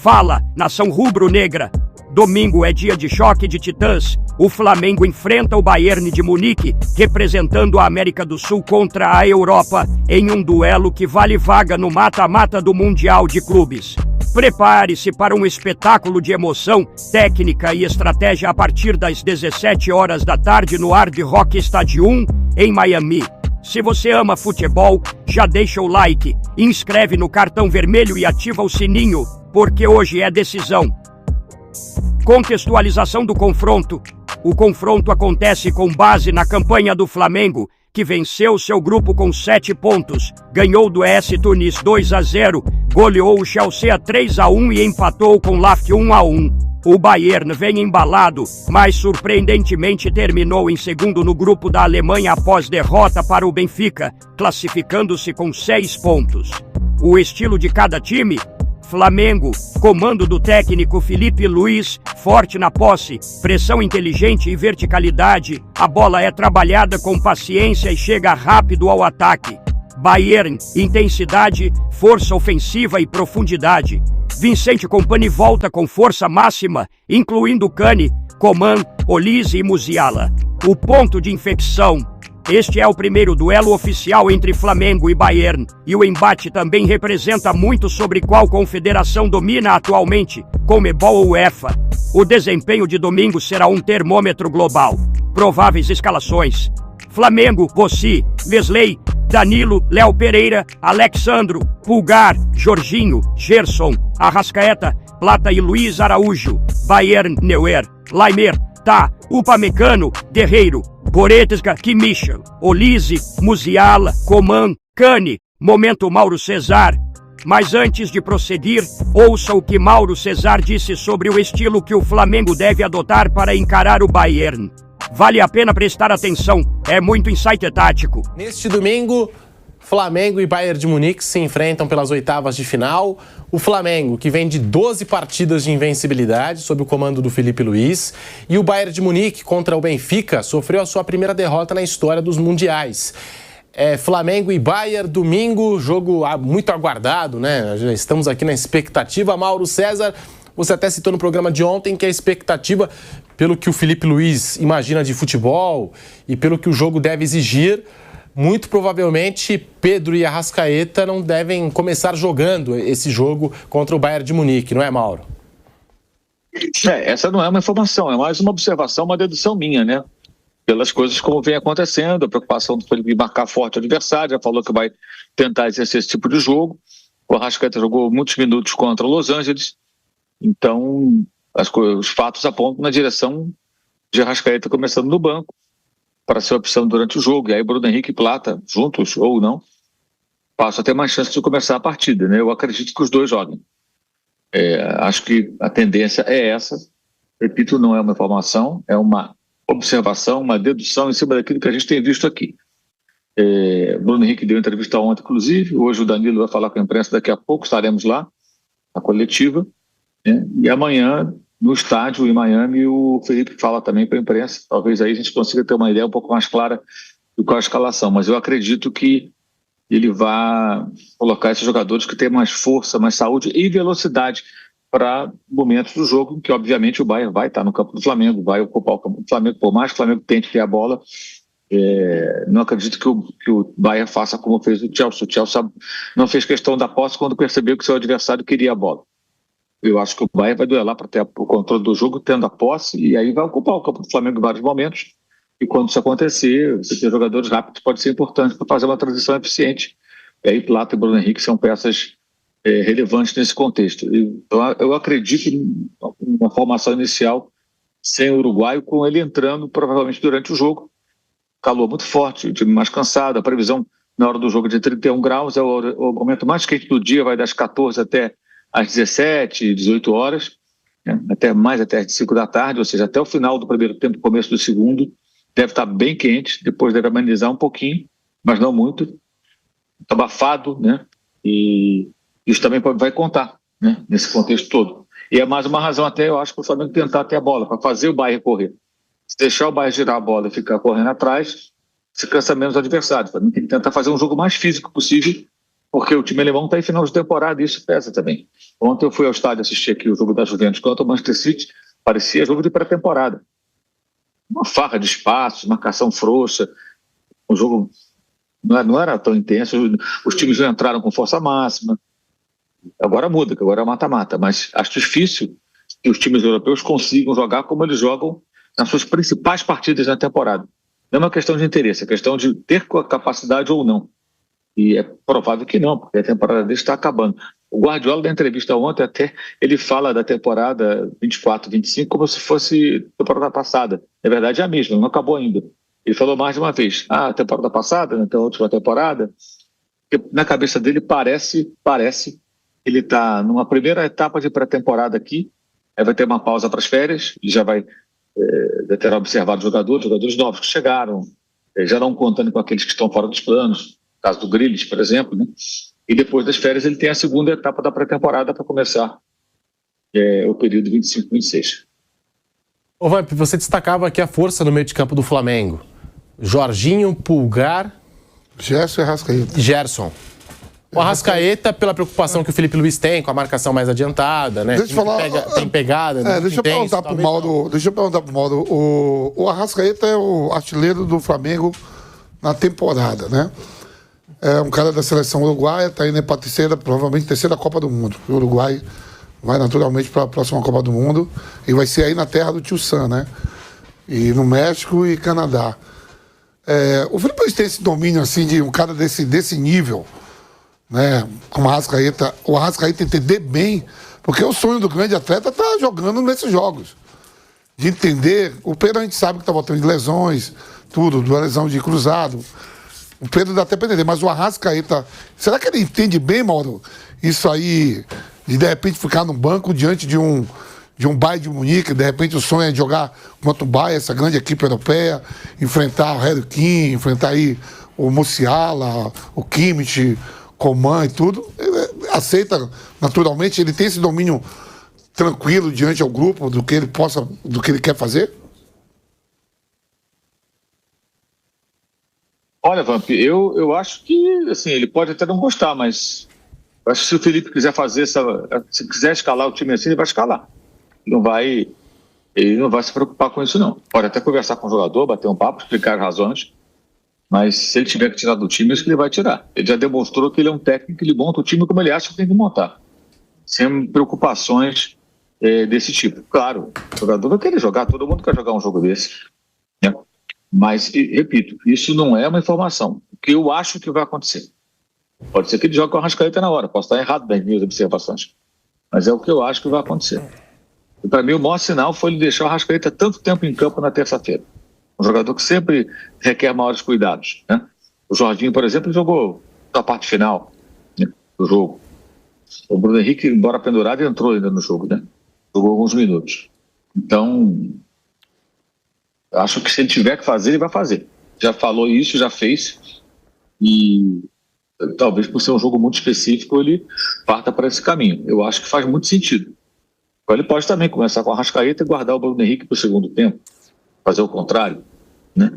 Fala, nação rubro-negra. Domingo é dia de choque de titãs. O Flamengo enfrenta o Bayern de Munique, representando a América do Sul contra a Europa, em um duelo que vale vaga no mata-mata do Mundial de Clubes. Prepare-se para um espetáculo de emoção, técnica e estratégia a partir das 17 horas da tarde no Hard Rock Stadium, em Miami. Se você ama futebol, já deixa o like, inscreve no cartão vermelho e ativa o sininho, porque hoje é decisão. Contextualização do confronto. O confronto acontece com base na campanha do Flamengo, que venceu seu grupo com 7 pontos, ganhou do AS Tunis 2-0, goleou o Chelsea 3-1 e empatou com o LASK 1-1. O Bayern vem embalado, mas surpreendentemente terminou em segundo no grupo da Alemanha após derrota para o Benfica, classificando-se com 6 pontos. O estilo de cada time? Flamengo, comando do técnico Filipe Luís, forte na posse, pressão inteligente e verticalidade, a bola é trabalhada com paciência e chega rápido ao ataque. Bayern, intensidade, força ofensiva e profundidade. Vincent Kompany volta com força máxima, incluindo Kane, Coman, Olise e Musiala. O ponto de infecção. Este é o primeiro duelo oficial entre Flamengo e Bayern, e o embate também representa muito sobre qual confederação domina atualmente, Conmebol ou UEFA. O desempenho de domingo será um termômetro global. Prováveis escalações: Flamengo, Rossi, Wesley, Danilo, Léo Pereira, Alexandro, Pulgar, Jorginho, Gerson, Arrascaeta, Plata e Luiz Araújo. Bayern, Neuer, Laimer, Tá, Upamecano, Guerreiro, Goretzka, Kimmich, Olise, Musiala, Coman, Kane. Momento Mauro César. Mas antes de prosseguir, ouça o que Mauro César disse sobre o estilo que o Flamengo deve adotar para encarar o Bayern. Vale a pena prestar atenção, é muito insight tático. Neste domingo, Flamengo e Bayern de Munique se enfrentam pelas oitavas de final. O Flamengo, que vem de 12 partidas de invencibilidade sob o comando do Filipe Luís, e o Bayern de Munique contra o Benfica sofreu a sua primeira derrota na história dos mundiais. Flamengo e Bayern, domingo, jogo muito aguardado, né? Já estamos aqui na expectativa. Mauro César, você até citou no programa de ontem que a expectativa, pelo que o Filipe Luís imagina de futebol e pelo que o jogo deve exigir, muito provavelmente Pedro e Arrascaeta não devem começar jogando esse jogo contra o Bayern de Munique, não é, Mauro? Essa não é uma informação, é mais uma observação, uma dedução minha, né? Pelas coisas como vem acontecendo, a preocupação do Felipe marcar forte o adversário, já falou que vai tentar exercer esse tipo de jogo. O Arrascaeta jogou muitos minutos contra o Los Angeles, então os fatos apontam na direção de Arrascaeta começando no banco, para ser opção durante o jogo, e aí Bruno Henrique e Plata, juntos ou não, passam a ter mais chance de começar a partida, né? Eu acredito que os dois joguem. Acho que a tendência é essa, repito, não é uma informação, é uma observação, uma dedução em cima daquilo que a gente tem visto aqui. Bruno Henrique deu entrevista ontem, inclusive, hoje o Danilo vai falar com a imprensa, daqui a pouco estaremos lá, na coletiva, né? E amanhã, no estádio em Miami, o Felipe fala também para a imprensa. Talvez aí a gente consiga ter uma ideia um pouco mais clara do qual a escalação. Mas eu acredito que ele vai colocar esses jogadores que têm mais força, mais saúde e velocidade para momentos do jogo, que obviamente o Bayern vai estar no campo do Flamengo, vai ocupar o campo do Flamengo, por mais que o Flamengo tente ter a bola. Não acredito que o Bayern faça como fez o Chelsea. O Chelsea não fez questão da posse quando percebeu que seu adversário queria a bola. Eu acho que o Bayern vai duelar para ter o controle do jogo, tendo a posse, e aí vai ocupar o campo do Flamengo em vários momentos. E quando isso acontecer, você ter jogadores rápidos pode ser importante para fazer uma transição eficiente. E aí Plata e Bruno Henrique são peças relevantes nesse contexto. Então eu acredito em uma formação inicial sem o uruguaio, com ele entrando provavelmente durante o jogo. Calor muito forte, o time mais cansado, a previsão na hora do jogo de 31 graus, é o momento mais quente do dia, vai das 14 até às 17, 18 horas, né? até às 5 da tarde, ou seja, até o final do primeiro tempo, começo do segundo, deve estar bem quente, depois deve amenizar um pouquinho, mas não muito, abafado, né? E isso também vai contar, né? Nesse contexto todo. E é mais uma razão até, eu acho, para o Flamengo tentar ter a bola, para fazer o Bayern correr. Se deixar o Bayern girar a bola e ficar correndo atrás, se cansa menos o adversário. O Flamengo tem que tentar fazer um jogo mais físico possível, porque o time alemão está em final de temporada e isso pesa também. Ontem eu fui ao estádio assistir aqui o jogo da Juventus contra o Manchester City, parecia jogo de pré-temporada. Uma farra de espaços, marcação frouxa, o jogo não era tão intenso, os times não entraram com força máxima. Agora muda, que agora é mata-mata, mas acho difícil que os times europeus consigam jogar como eles jogam nas suas principais partidas na temporada. Não é uma questão de interesse, é questão de ter capacidade ou não. E é provável que não, porque a temporada dele está acabando. O Guardiola, na entrevista ontem, até ele fala da temporada 24-25 como se fosse a temporada passada. Na verdade é a mesma, não acabou ainda. Ele falou mais de uma vez, a temporada passada, então a última temporada, porque na cabeça dele parece ele está numa primeira etapa de pré-temporada aqui, aí vai ter uma pausa para as férias, ele já vai ter observado jogadores novos que chegaram, já não contando com aqueles que estão fora dos planos, no caso do Grealish, por exemplo, né? E depois das férias ele tem a segunda etapa da pré-temporada para começar o período 25-26. Ô Vamp, você destacava aqui a força no meio de campo do Flamengo. Jorginho, Pulgar... Gerson e Arrascaeta. Gerson. O Arrascaeta, pela preocupação que o Felipe Luiz tem com a marcação mais adiantada, né? Deixa eu falar... Tem pegada... Deixa eu perguntar pro Mauro. O Arrascaeta é o artilheiro do Flamengo na temporada, né? É um cara da seleção uruguaia, tá indo para provavelmente terceira Copa do Mundo. O Uruguai vai naturalmente para a próxima Copa do Mundo e vai ser aí na terra do Tio Sam, né? E no México e Canadá. O Felipe Luiz tem esse domínio, assim, de um cara desse nível, né? Como o Arrascaeta entender bem, porque o sonho do grande atleta tá jogando nesses jogos. De entender, o Pedro a gente sabe que tá voltando de lesões, tudo, de lesão de cruzado. O Pedro dá até pra entender, mas o Arrascaeta, será que ele entende bem, Mauro, isso aí, de repente ficar no banco diante de um Bayern de Munique, de repente o sonho é de jogar contra o Bayern, essa grande equipe europeia, enfrentar o Harry Kane, enfrentar aí o Musiala, o Kimmich, Coman e tudo, ele aceita naturalmente, ele tem esse domínio tranquilo diante ao grupo do que ele quer fazer? Olha, Vamp, eu acho que assim, ele pode até não gostar, mas eu acho que se o Felipe quiser se quiser escalar o time assim, ele vai escalar. Ele não vai se preocupar com isso, não. Pode até conversar com o jogador, bater um papo, explicar as razões, mas se ele tiver que tirar do time, isso que ele vai tirar. Ele já demonstrou que ele é um técnico, ele monta o time como ele acha que tem que montar, sem preocupações desse tipo. Claro, o jogador vai querer jogar, todo mundo quer jogar um jogo desse, né? Mas, repito, isso não é uma informação. O que eu acho que vai acontecer. Pode ser que ele jogue com a Arrascaeta na hora, posso estar errado nas minhas observações, mas é o que eu acho que vai acontecer. E para mim o maior sinal foi ele deixar o Arrascaeta tanto tempo em campo na terça-feira. Um jogador que sempre requer maiores cuidados, né? O Jorginho, por exemplo, jogou na parte final, né, do jogo. O Bruno Henrique, embora pendurado, entrou ainda no jogo, né? Jogou alguns minutos. Então, acho que se ele tiver que fazer, ele vai fazer. Já falou isso, já fez. E talvez por ser um jogo muito específico, ele parta para esse caminho. Eu acho que faz muito sentido. Então, ele pode também começar com a Arrascaeta e guardar o Bruno Henrique para o segundo tempo. Fazer o contrário, né?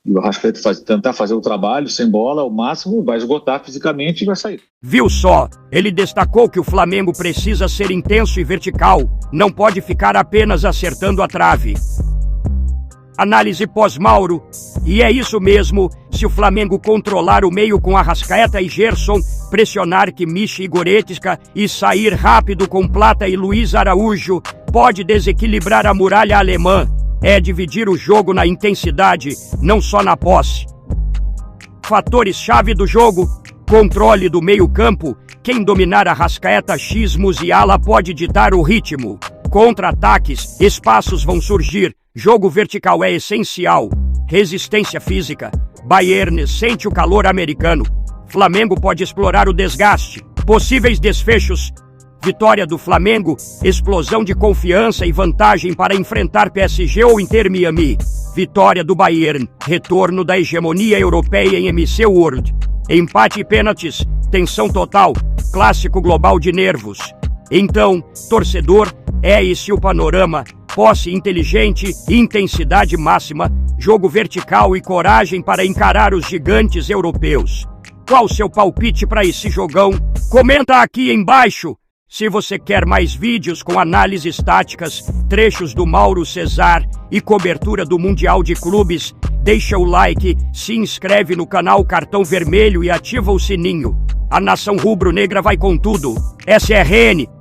E o Arrascaeta tentar fazer o trabalho sem bola ao máximo, vai esgotar fisicamente e vai sair. Viu só? Ele destacou que o Flamengo precisa ser intenso e vertical, não pode ficar apenas acertando a trave. Análise pós-Mauro, e é isso mesmo, se o Flamengo controlar o meio com Arrascaeta e Gerson, pressionar Kimmich e Goretzka e sair rápido com Plata e Luiz Araújo, pode desequilibrar a muralha alemã. É dividir o jogo na intensidade, não só na posse. Fatores-chave do jogo: controle do meio-campo. Quem dominar Arrascaeta, Musiala pode ditar o ritmo. Contra-ataques, espaços vão surgir. Jogo vertical é essencial. Resistência física. Bayern sente o calor americano. Flamengo pode explorar o desgaste. Possíveis desfechos: vitória do Flamengo, explosão de confiança e vantagem para enfrentar PSG ou Inter Miami. Vitória do Bayern, retorno da hegemonia europeia em MC World. Empate e pênaltis, tensão total, clássico global de nervos. Então, torcedor, é esse o panorama: posse inteligente, intensidade máxima, jogo vertical e coragem para encarar os gigantes europeus. Qual o seu palpite para esse jogão? Comenta aqui embaixo. Se você quer mais vídeos com análises táticas, trechos do Mauro Cesar e cobertura do Mundial de Clubes, deixa o like, se inscreve no canal Cartão Vermelho e ativa o sininho. A nação rubro-negra vai com tudo. SRN.